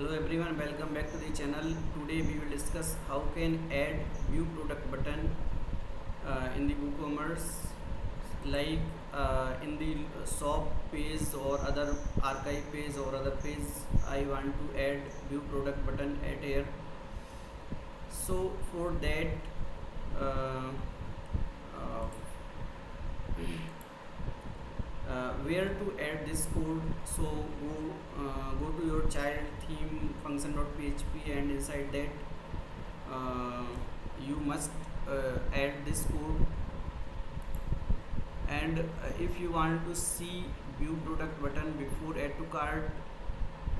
Hello everyone, welcome back to the channel. Today we will discuss how can add view product button in the WooCommerce, like in the shop page or other archive page or other page. I want to add view product button at here. So for that, uh, uh, where to add this code. So go to your child theme function.php, and inside that you must add this code. And if you want to see view product button before add to cart,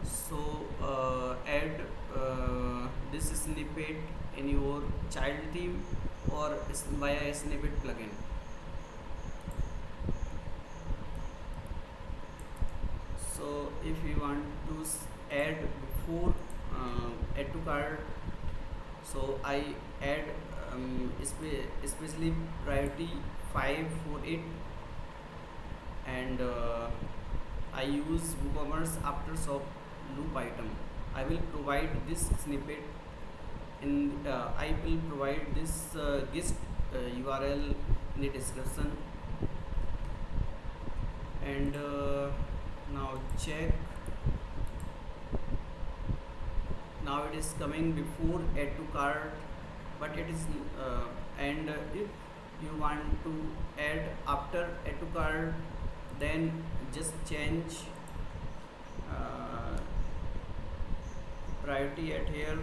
so add this snippet in your child theme or via a snippet plugin. So if you want to add before add to cart, so I add especially priority 5 for it, and I use WooCommerce after shop loop item. I will provide this snippet in I will provide this guest URL in the description. And now check. Now it is coming before add to cart, but it is and if you want to add after add to cart, then just change priority at here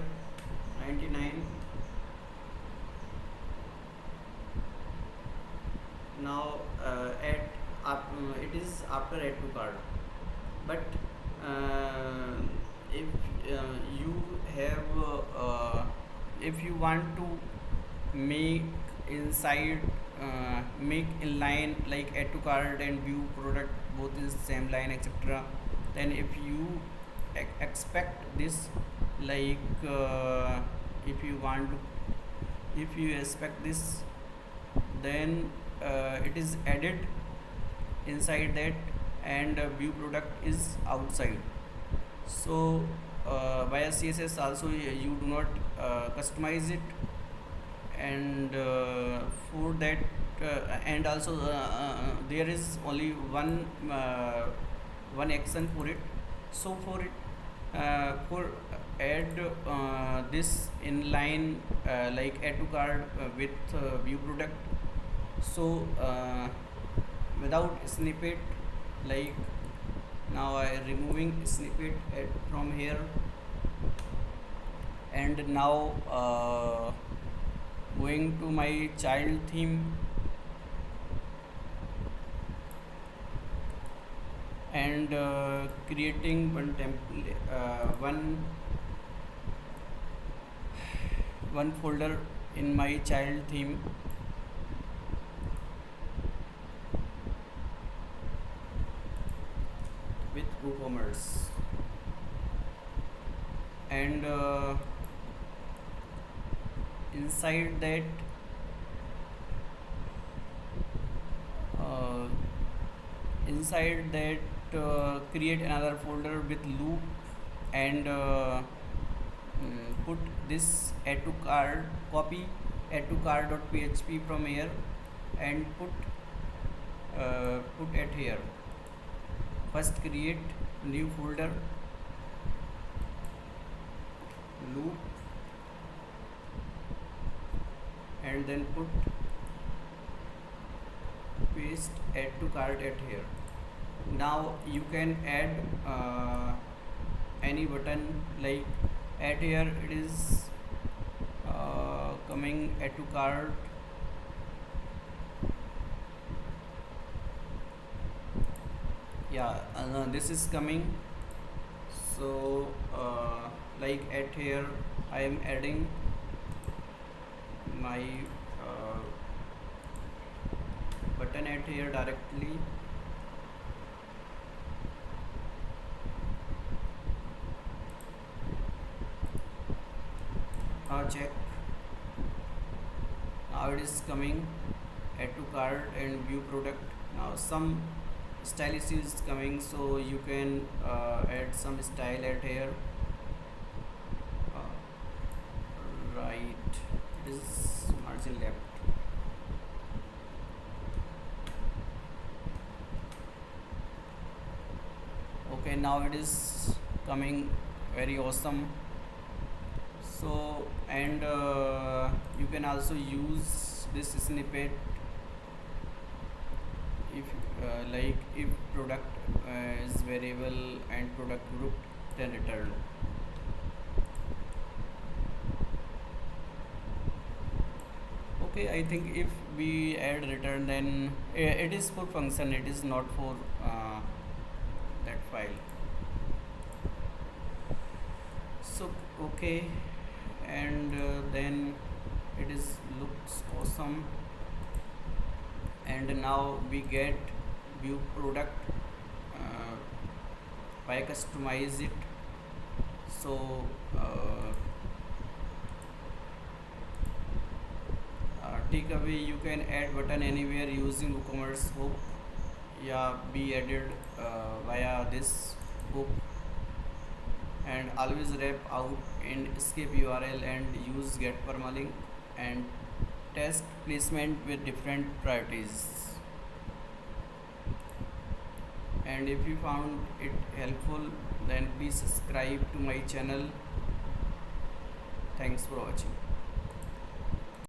99. Now it is after add to cart, but if you have if you want to make inside make inline like add to cart and view product both is same line, etc., then if you expect this, like if you want to, if you expect this, then it is added inside that, and view product is outside. So via CSS also you do not customize it, and for that and also there is only one action for it. So for it for add this inline like add to cart with view product, so without snippet, like now I removing snippet from here, and now going to my child theme, and creating one template, one folder in my child theme, with WooCommerce, and inside that uh, create another folder with loop, and put this add to cart, copy add to cart.php from here, and put it here. First create new folder, loop, and then put paste add to cart at here. Now you can add any button, like at here it is coming add to cart, yeah, this is coming. So like at here I am adding my button at here directly. Now check, now it is coming add to cart and view product. Now some style is coming, so you can add some style at here. right, it is margin left. Okay, now it is coming very awesome. So, and you can also use this snippet if like if product is variable and product group, then return. Okay, I think if we add return, then it is for function, it is not for that file. So okay, and then it is looks awesome. And now we get view product uh, by customize it. So uh, takeaway, you can add button anywhere using WooCommerce hook. Yeah, be added via this hook, and always wrap out and escape URL and use get permalink, and test placement with different priorities. And if you found it helpful, then please subscribe to my channel. Thanks for watching.